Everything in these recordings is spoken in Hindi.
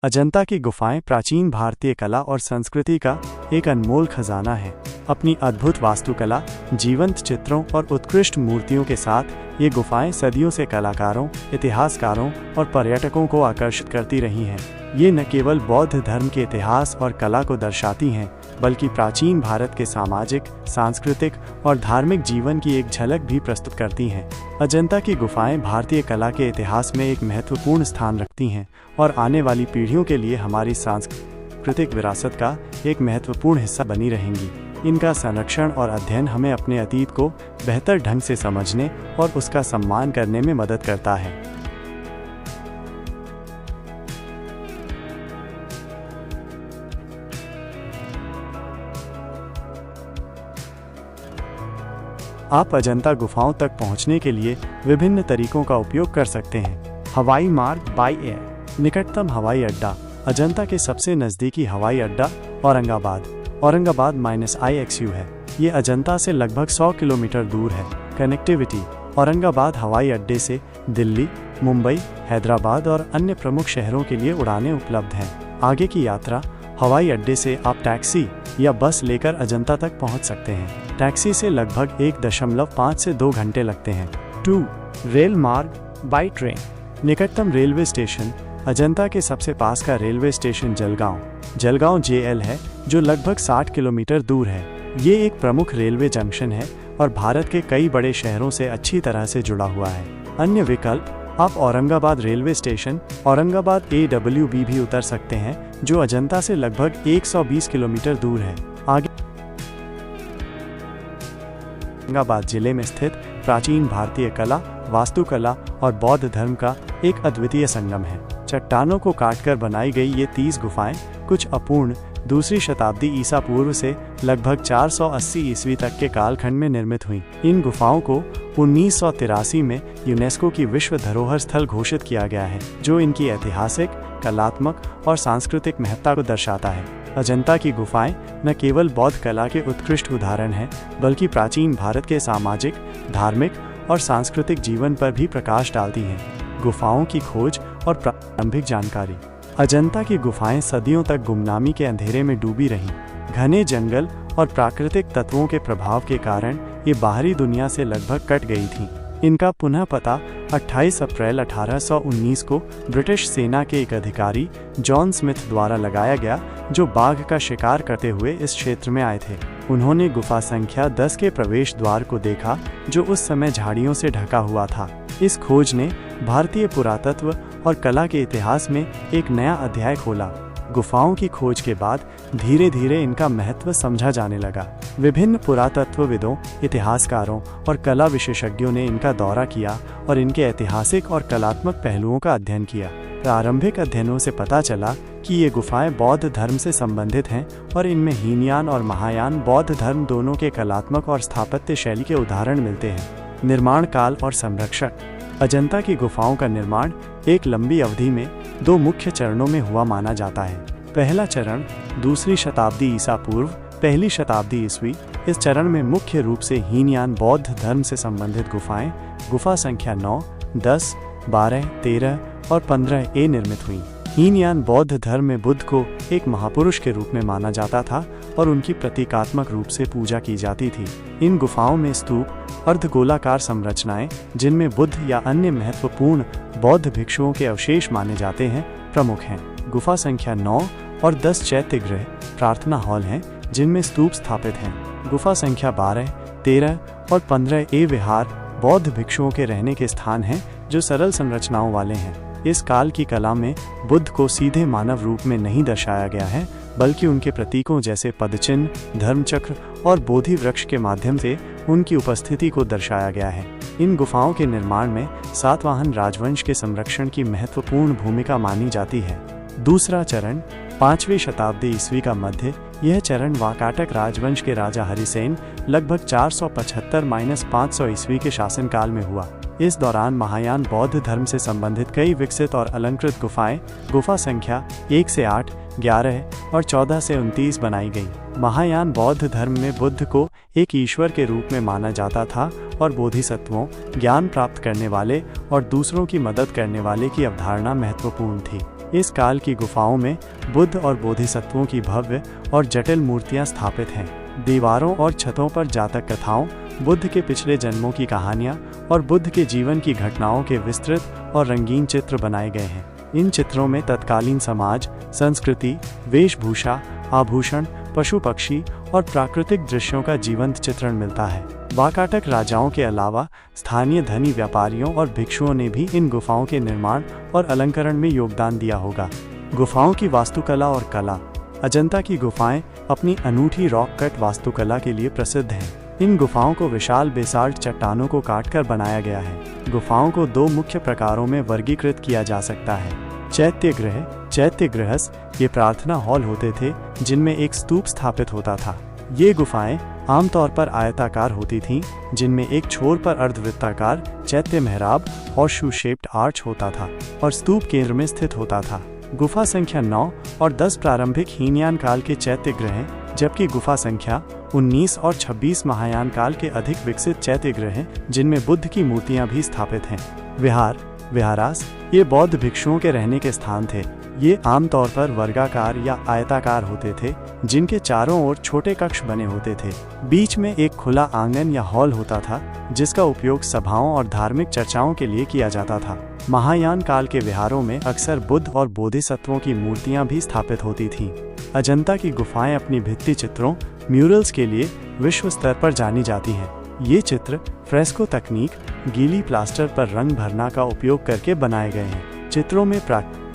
अजंता की गुफाएं प्राचीन भारतीय कला और संस्कृति का एक अनमोल खजाना है। अपनी अद्भुत वास्तुकला, जीवंत चित्रों और उत्कृष्ट मूर्तियों के साथ ये गुफाएं सदियों से कलाकारों, इतिहासकारों और पर्यटकों को आकर्षित करती रही हैं। ये न केवल बौद्ध धर्म के इतिहास और कला को दर्शाती हैं, बल्कि प्राचीन भारत के सामाजिक, सांस्कृतिक और धार्मिक जीवन की एक झलक भी प्रस्तुत करती हैं। अजंता की गुफाएं भारतीय कला के इतिहास में एक महत्वपूर्ण स्थान रखती हैं और आने वाली पीढ़ियों के लिए हमारी सांस्कृतिक विरासत का एक महत्वपूर्ण हिस्सा बनी रहेंगी। इनका संरक्षण और अध्ययन हमें अपने अतीत को बेहतर ढंग से समझने और उसका सम्मान करने में मदद करता है। आप अजंता गुफाओं तक पहुंचने के लिए विभिन्न तरीकों का उपयोग कर सकते हैं। हवाई मार्ग बाय एयर। निकटतम हवाई अड्डा। अजंता के सबसे नज़दीकी हवाई अड्डा औरंगाबाद -IXU है। ये अजंता से लगभग 100 किलोमीटर दूर है। कनेक्टिविटी। औरंगाबाद हवाई अड्डे से दिल्ली, मुंबई, हैदराबाद और अन्य प्रमुख शहरों के लिए उड़ानें उपलब्ध हैं। आगे की यात्रा। हवाई अड्डे से आप टैक्सी या बस लेकर अजंता तक पहुंच सकते हैं। टैक्सी से लगभग 1.5 से 2 घंटे लगते हैं। 2. रेल मार्ग बाई ट्रेन। निकटतम रेलवे स्टेशन। अजंता के सबसे पास का रेलवे स्टेशन जलगांव JL है, जो लगभग 60 किलोमीटर दूर है। ये एक प्रमुख रेलवे जंक्शन है और भारत के कई बड़े शहरों से अच्छी तरह से जुड़ा हुआ है। अन्य विकल्प, आप Aurangabad railway station Aurangabad AWB भी उतर सकते हैं, जो अजंता से लगभग 120 किलोमीटर दूर है। आगे औरंगाबाद जिले में स्थित प्राचीन भारतीय कला, वास्तुकला और बौद्ध धर्म का एक अद्वितीय संगम है। चट्टानों को काटकर बनाई गई ये 30 गुफाएं कुछ अपूर्ण दूसरी शताब्दी ईसा पूर्व से लगभग 480 ईस्वी तक के कालखंड में निर्मित हुई। इन गुफाओं को 1983 में यूनेस्को की विश्व धरोहर स्थल घोषित किया गया है, जो इनकी ऐतिहासिक, कलात्मक और सांस्कृतिक महत्ता को दर्शाता है। अजंता की गुफाएं न केवल बौद्ध कला के उत्कृष्ट उदाहरण हैं, बल्कि प्राचीन भारत के सामाजिक, धार्मिक और सांस्कृतिक जीवन पर भी प्रकाश डालती हैं। गुफाओं की खोज और प्रारंभिक जानकारी। अजंता की गुफाएं सदियों तक गुमनामी के अंधेरे में डूबी रहीं। घने जंगल और प्राकृतिक तत्वों के प्रभाव के कारण ये बाहरी दुनिया से लगभग कट गई थीं। इनका पुनः पता 28 अप्रैल 1819 को ब्रिटिश सेना के एक अधिकारी जॉन स्मिथ द्वारा लगाया गया, जो बाघ का शिकार करते हुए इस क्षेत्र में आए थे। उन्होंने गुफा संख्या 10 के प्रवेश द्वार को देखा, जो उस समय झाड़ियों से ढका हुआ था। इस खोज ने भारतीय पुरातत्व और कला के इतिहास में एक नया अध्याय खोला। गुफाओं की खोज के बाद धीरे धीरे इनका महत्व समझा जाने लगा। विभिन्न पुरातत्वविदों, इतिहासकारों और कला विशेषज्ञों ने इनका दौरा किया और इनके ऐतिहासिक और कलात्मक पहलुओं का अध्ययन किया। प्रारंभिक अध्ययनों से पता चला कि ये गुफाएं बौद्ध धर्म से संबंधित हैं और इनमें हीनयान और महायान बौद्ध धर्म दोनों के कलात्मक और स्थापत्य शैली के उदाहरण मिलते हैं। निर्माण काल और संरक्षण। अजंता की गुफाओं का निर्माण एक लंबी अवधि में 2 मुख्य चरणों में हुआ माना जाता है। पहला चरण दूसरी शताब्दी ईसा पूर्व, पहली शताब्दी ईस्वी। इस चरण में मुख्य रूप से हीनयान बौद्ध धर्म से संबंधित गुफाएं गुफा संख्या 9, 10, 12, 13 और 15A निर्मित हुई। हीनयान बौद्ध धर्म में बुद्ध को एक महापुरुष के रूप में माना जाता था और उनकी प्रतीकात्मक रूप से पूजा की जाती थी। इन गुफाओं में स्तूप, अर्धगोलाकार संरचनाएं, जिनमें बुद्ध या अन्य महत्वपूर्ण बौद्ध भिक्षुओं के अवशेष माने जाते हैं, प्रमुख हैं। गुफा संख्या 9 और 10 चैत्य गृह, प्रार्थना हॉल हैं, जिनमें स्तूप स्थापित हैं। गुफा संख्या 12, 13 और 15A विहार, बौद्ध भिक्षुओं के रहने के स्थान हैं, जो सरल संरचनाओं वाले हैं। इस काल की कला में बुद्ध को सीधे मानव रूप में नहीं दर्शाया गया है, बल्कि उनके प्रतीकों जैसे पदचिन्ह, धर्मचक्र और बोधि वृक्ष के माध्यम से उनकी उपस्थिति को दर्शाया गया है। इन गुफाओं के निर्माण में सातवाहन राजवंश के संरक्षण की महत्वपूर्ण भूमिका मानी जाती है। दूसरा चरण 5वीं शताब्दी ईस्वी का मध्य। यह चरण वाकाटक राजवंश के राजा हरिसेन लगभग 475-500 ईस्वी के शासनकाल में हुआ। इस दौरान महायान बौद्ध धर्म से संबंधित कई विकसित और अलंकृत गुफाएं गुफा संख्या 1 से 8, 11 और 14 से 29 बनाई गई। महायान बौद्ध धर्म में बुद्ध को एक ईश्वर के रूप में माना जाता था और बोधिसत्वों, ज्ञान प्राप्त करने वाले और दूसरों की मदद करने वाले की अवधारणा महत्वपूर्ण थी। इस काल की गुफाओं में बुद्ध और बोधिसत्वों की भव्य और जटिल मूर्तियां स्थापित हैं। दीवारों और छतों पर जातक कथाओं, बुद्ध के पिछले जन्मों की कहानियां और बुद्ध के जीवन की घटनाओं के विस्तृत और रंगीन चित्र बनाए गए हैं। इन चित्रों में तत्कालीन समाज, संस्कृति, वेशभूषा, आभूषण, पशु पक्षी और प्राकृतिक दृश्यों का जीवंत चित्रण मिलता है। वाकाटक राजाओं के अलावा स्थानीय धनी व्यापारियों और भिक्षुओं ने भी इन गुफाओं के निर्माण और अलंकरण में योगदान दिया होगा। गुफाओं की वास्तुकला और कला। अजंता की गुफाएं अपनी अनूठी रॉक कट वास्तुकला के लिए प्रसिद्ध हैं। इन गुफाओं को विशाल बेसाल्ट चट्टानों को काटकर बनाया गया है। गुफाओं को दो मुख्य प्रकारों में वर्गीकृत किया जा सकता है। चैत्य गृहस ये प्रार्थना हॉल होते थे जिनमें एक स्तूप स्थापित होता था। ये गुफाएं आमतौर पर आयताकार होती थीं, जिनमें एक छोर पर अर्धवृत्ताकार चैत्य मेहराब और शू शेप्ड आर्च होता था और स्तूप केंद्र में स्थित होता था। गुफा संख्या 9 और 10 प्रारंभिक हीनयान काल के चैत्य गृह हैं, जबकि गुफा संख्या 19 और 26 महायान काल के अधिक विकसित चैत्य गृह हैं, जिनमें बुद्ध की मूर्तियां भी स्थापित हैं। विहारास ये बौद्ध भिक्षुओं के रहने के स्थान थे। ये आमतौर पर वर्गाकार या आयताकार होते थे, जिनके चारों ओर छोटे कक्ष बने होते थे। बीच में एक खुला आंगन या हॉल होता था, जिसका उपयोग सभाओं और धार्मिक चर्चाओं के लिए किया जाता था। महायान काल के विहारों में अक्सर बुद्ध और बोधिसत्वों की मूर्तियां भी स्थापित होती थीं। अजंता की गुफाएं अपनी भित्ति चित्रों, म्यूरल्स के लिए विश्व स्तर पर जानी जाती हैं। ये चित्र फ्रेस्को तकनीक, गीली प्लास्टर पर रंग भरना का उपयोग करके बनाए गए हैं। चित्रों में प्राकृतिक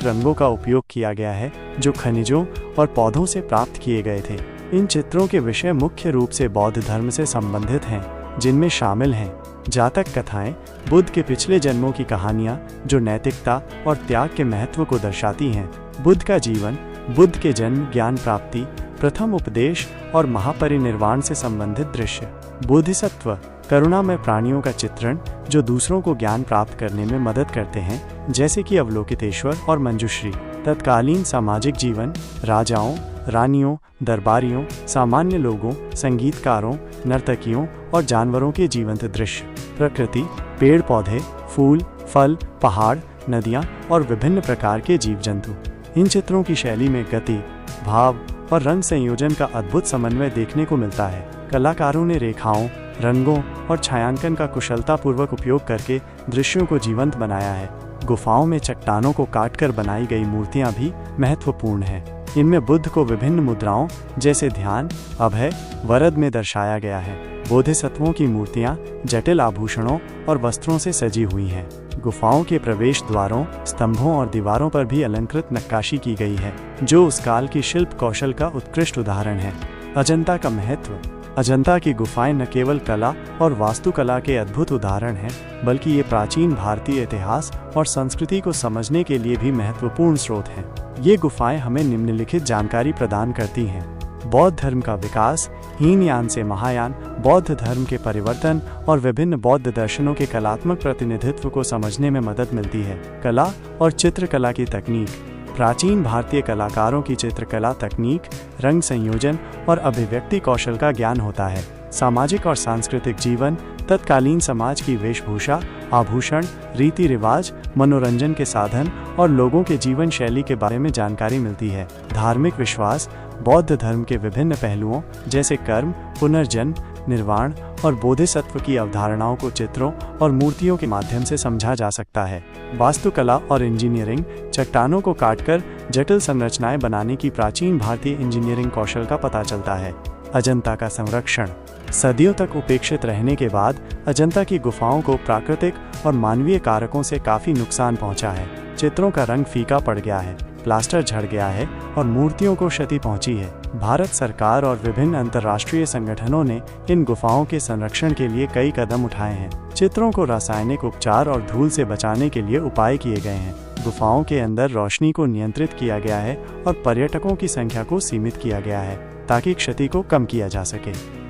रंगों का उपयोग किया गया है, जो खनिजों और पौधों से प्राप्त किए गए थे। इन चित्रों के विषय मुख्य रूप से बौद्ध धर्म से संबंधित हैं, जिनमें शामिल हैं जातक कथाएं, बुद्ध के पिछले जन्मों की कहानियां जो नैतिकता और त्याग के महत्व को दर्शाती हैं, बुद्ध का जीवन, बुद्ध के जन्म, ज्ञान प्राप्ति, प्रथम उपदेश और महापरिनिर्वाण से संबंधित दृश्य। बोधिसत्व, करुणामय प्राणियों का चित्रण जो दूसरों को ज्ञान प्राप्त करने में मदद करते हैं, जैसे कि अवलोकितेश्वर और मंजुश्री। तत्कालीन सामाजिक जीवन, राजाओं, रानियों, दरबारियों, सामान्य लोगों, संगीतकारों, नर्तकियों और जानवरों के जीवंत दृश्य। प्रकृति, पेड़ पौधे, फूल, फल, पहाड़, नदियाँ और विभिन्न प्रकार के जीव जंतु। इन चित्रों की शैली में गति, भाव और रंग संयोजन का अद्भुत समन्वय देखने को मिलता है। कलाकारों ने रेखाओं, रंगों और छायांकन का कुशलतापूर्वक उपयोग करके दृश्यों को जीवंत बनाया है। गुफाओं में चट्टानों को काटकर बनाई गई मूर्तियां भी महत्वपूर्ण हैं। इनमें बुद्ध को विभिन्न मुद्राओं जैसे ध्यान, अभय, वरद में दर्शाया गया है। बोधिसत्वों की मूर्तियां जटिल आभूषणों और वस्त्रों से सजी हुई हैं। गुफाओं के प्रवेश द्वारों, स्तंभों और दीवारों पर भी अलंकृत नक्काशी की गई है, जो उस काल की शिल्प कौशल का उत्कृष्ट उदाहरण है। अजंता का महत्व। अजंता की गुफाएं न केवल कला और वास्तुकला के अद्भुत उदाहरण हैं, बल्कि ये प्राचीन भारतीय इतिहास और संस्कृति को समझने के लिए भी महत्वपूर्ण स्रोत हैं। ये गुफाएं हमें निम्नलिखित जानकारी प्रदान करती हैं। बौद्ध धर्म का विकास, हीनयान से महायान, बौद्ध धर्म के परिवर्तन और विभिन्न बौद्ध दर्शनों के कलात्मक प्रतिनिधित्व को समझने में मदद मिलती है। कला और चित्रकला की तकनीक। प्राचीन भारतीय कलाकारों की चित्रकला तकनीक, रंग संयोजन और अभिव्यक्ति कौशल का ज्ञान होता है। सामाजिक और सांस्कृतिक जीवन। तत्कालीन समाज की वेशभूषा, आभूषण, रीति रिवाज, मनोरंजन के साधन और लोगों के जीवन शैली के बारे में जानकारी मिलती है। धार्मिक विश्वास। बौद्ध धर्म के विभिन्न पहलुओं जैसे कर्म, पुनर्जन्म, निर्वाण और बोधिसत्व की अवधारणाओं को चित्रों और मूर्तियों के माध्यम से समझा जा सकता है। वास्तुकला और इंजीनियरिंग। चट्टानों को काटकर जटिल संरचनाएं बनाने की प्राचीन भारतीय इंजीनियरिंग कौशल का पता चलता है। अजंता का संरक्षण। सदियों तक उपेक्षित रहने के बाद अजंता की गुफाओं को प्राकृतिक और मानवीय कारकों से काफी नुकसान पहुंचा है। चित्रों का रंग फीका पड़ गया है, प्लास्टर झड़ गया है और मूर्तियों को क्षति पहुंची है। भारत सरकार और विभिन्न अंतर्राष्ट्रीय संगठनों ने इन गुफाओं के संरक्षण के लिए कई कदम उठाए हैं। चित्रों को रासायनिक उपचार और धूल से बचाने के लिए उपाय किए गए हैं। गुफाओं के अंदर रोशनी को नियंत्रित किया गया है और पर्यटकों की संख्या को सीमित किया गया है ताकि क्षति को कम किया जा सके।